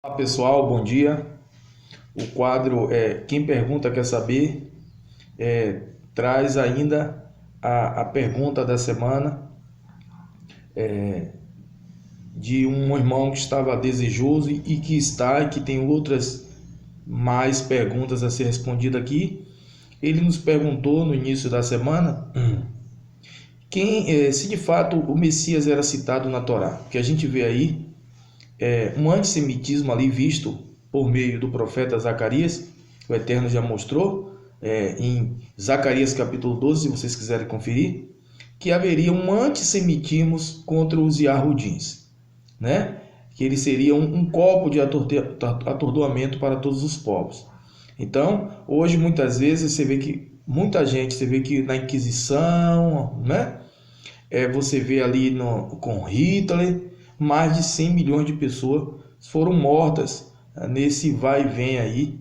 Olá pessoal, bom dia. O quadro Quem Pergunta Quer Saber traz ainda a pergunta da semana de um irmão que estava desejoso e que está e que tem outras mais perguntas a ser respondidas aqui. Ele nos perguntou no início da semana se de fato o Messias era citado na Torá, porque a gente vê aí um antissemitismo ali visto por meio do profeta Zacarias. O Eterno já mostrou em Zacarias capítulo 12, se vocês quiserem conferir, que haveria um antissemitismo contra os Yahudins, né? Que ele seria um copo de atordoamento para todos os povos. Então, hoje muitas vezes você vê que na Inquisição, né? Você vê ali com Hitler, mais de 100 milhões de pessoas foram mortas nesse vai e vem aí,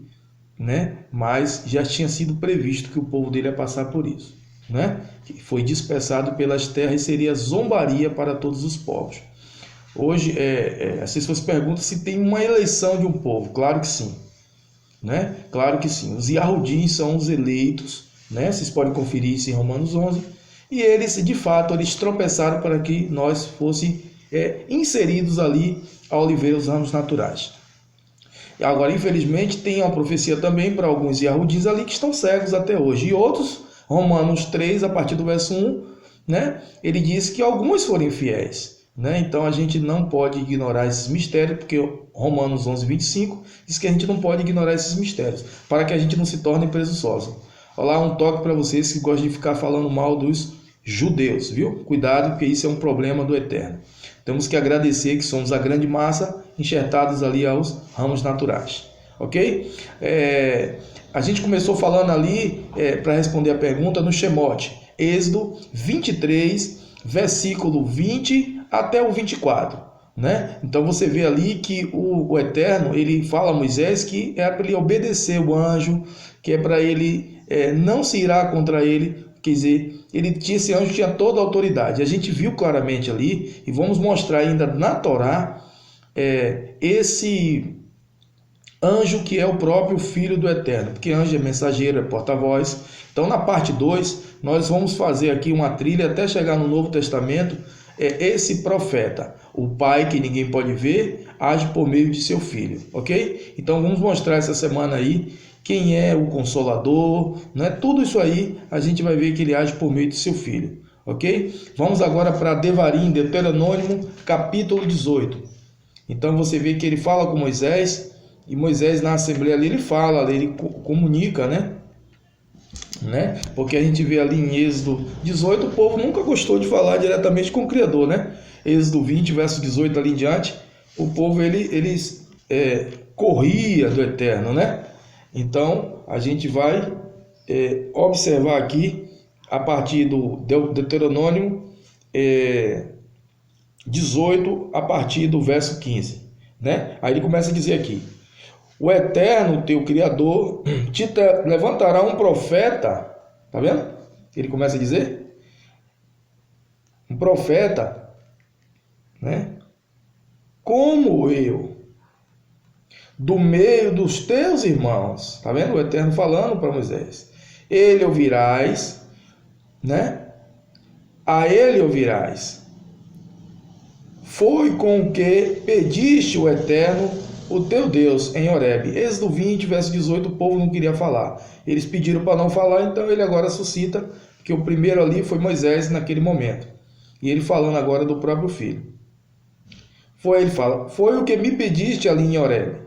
né? Mas já tinha sido previsto que o povo dele ia passar por isso, né? Que foi dispersado pelas terras e seria zombaria para todos os povos. Hoje, as pessoas perguntam se tem uma eleição de um povo. Claro que sim, né? Claro que sim. Os Yahudim são os eleitos, né? Vocês podem conferir isso em Romanos 11. E eles, de fato, eles tropeçaram para que nós fosse inseridos ali a oliveira, os ramos naturais. Agora, infelizmente, tem uma profecia também para alguns Yahudis ali que estão cegos até hoje. E outros, Romanos 3, a partir do verso 1, né? Ele diz que alguns foram infiéis, né? Então a gente não pode ignorar esses mistérios, porque Romanos 11, 25 diz que a gente não pode ignorar esses mistérios, para que a gente não se torne presunçoso. Olá, um toque para vocês que gostam de ficar falando mal dos judeus, viu? Cuidado, porque isso é um problema do Eterno. Temos que agradecer que somos a grande massa enxertados ali aos ramos naturais, ok? A gente começou falando ali, para responder a pergunta, no Shemote, Êxodo 23, versículo 20 até o 24, né? Então você vê ali que o Eterno, ele fala a Moisés que é para ele obedecer o anjo, que é para ele não se irar contra ele. Quer dizer, esse anjo tinha toda a autoridade. A gente viu claramente ali, e vamos mostrar ainda na Torá, esse anjo que é o próprio Filho do Eterno, porque anjo é mensageiro, é porta-voz. Então, na parte 2, nós vamos fazer aqui uma trilha até chegar no Novo Testamento. Esse profeta, o Pai que ninguém pode ver, age por meio de seu Filho, ok? Então, vamos mostrar essa semana aí quem é o Consolador, né? Tudo isso aí a gente vai ver que ele age por meio de seu Filho, ok? Vamos agora para Devarim, Deuteronômio, capítulo 18. Então você vê que ele fala com Moisés, e Moisés na Assembleia ali ele fala, ele comunica, né? Porque a gente vê ali em Êxodo 18, o povo nunca gostou de falar diretamente com o Criador, né? Êxodo 20, verso 18 ali em diante, o povo eles corria do Eterno, né? Então, a gente vai observar aqui, a partir do Deuteronômio 18, a partir do verso 15. Né? Aí ele começa a dizer aqui: o Eterno, teu Criador, te levantará um profeta. Tá vendo? Ele começa a dizer: um profeta, né? Como eu, do meio dos teus irmãos. Tá vendo o Eterno falando para Moisés? Ele ouvirás, né? A ele ouvirás. Foi com o que pediste o Eterno, o teu Deus, em Horebe. Êxodo 20, verso 18, o povo não queria falar. Eles pediram para não falar, então ele agora suscita, que o primeiro ali foi Moisés naquele momento. E ele falando agora do próprio filho. Ele fala: foi o que me pediste ali em Horebe,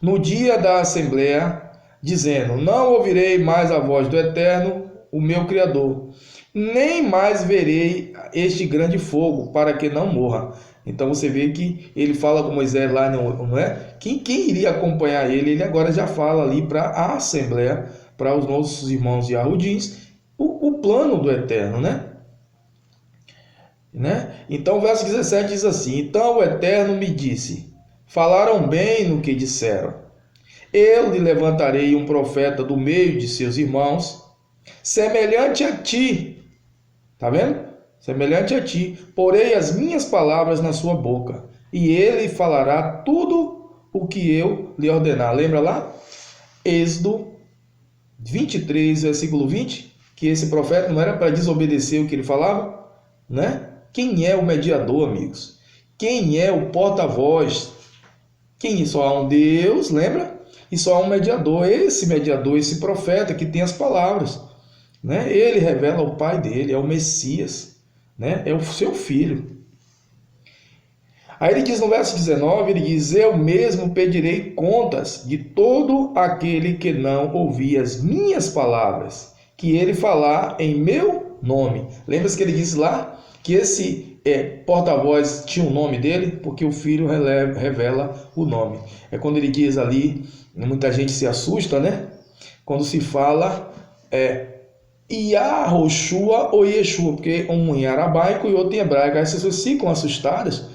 no dia da Assembleia, dizendo: não ouvirei mais a voz do Eterno, o meu Criador, nem mais verei este grande fogo, para que não morra. Então você vê que ele fala com Moisés lá, não é? Quem iria acompanhar ele agora já fala ali para a Assembleia, para os nossos irmãos Yahudins, o plano do Eterno, né? Então o verso 17 diz assim: então o Eterno me disse, falaram bem no que disseram. Eu lhe levantarei um profeta do meio de seus irmãos, semelhante a ti. Tá vendo? Semelhante a ti. Porei as minhas palavras na sua boca, e ele falará tudo o que eu lhe ordenar. Lembra lá? Êxodo 23, versículo 20, que esse profeta não era para desobedecer o que ele falava, né? Quem é o mediador, amigos? Quem é o porta-voz? Só há um Deus, lembra? E só há um mediador. Esse mediador, esse profeta que tem as palavras, né? Ele revela o Pai dele, é o Messias, né? É o seu filho. Aí ele diz no verso 19, ele diz: eu mesmo pedirei contas de todo aquele que não ouvir as minhas palavras, que ele falar em meu nome. Lembra-se que ele disse lá que esse porta-voz tinha o nome dele, porque o filho revela o nome. É quando ele diz ali, muita gente se assusta, né? Quando se fala Yahoshua ou Yeshua, porque um em aramaico e outro em hebraico. Aí as pessoas ficam assustadas.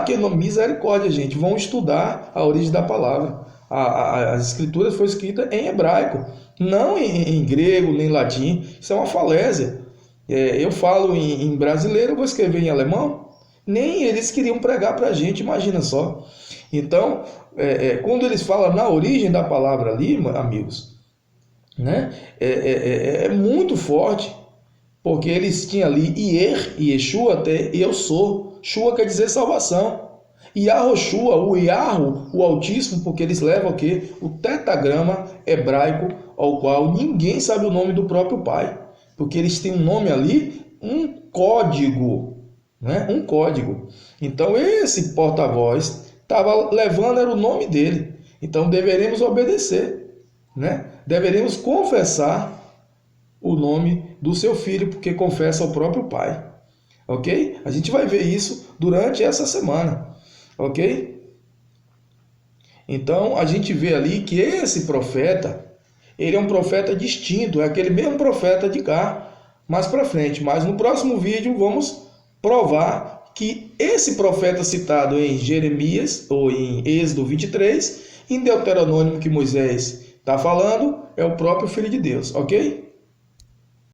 Que nome, misericórdia, gente. Vão estudar a origem da palavra. As escrituras foram escritas em hebraico, não em grego, nem em latim. Isso é uma falésia. Eu falo em brasileiro, eu vou escrever em alemão. Nem eles queriam pregar para a gente, imagina só. Então, quando eles falam na origem da palavra ali, amigos, né, é muito forte, porque eles tinham ali Ier e Yeshua, até eu sou. Shua quer dizer salvação. Yahoshua, o Yahoo, o Altíssimo, porque eles levam o quê? O tetagrama hebraico, ao qual ninguém sabe o nome do próprio Pai. Porque eles têm um nome ali, um código, né? Um código. Então esse porta-voz estava levando, era o nome dele. Então deveremos obedecer, né? Deveremos confessar o nome do seu filho, porque confessa ao próprio Pai. Ok? A gente vai ver isso durante essa semana. Ok? Então a gente vê ali que esse profeta, ele é um profeta distinto, é aquele mesmo profeta de cá, mais para frente. Mas no próximo vídeo vamos provar que esse profeta citado em Jeremias, ou em Êxodo 23, em Deuteronômio que Moisés está falando, é o próprio Filho de Deus. Ok?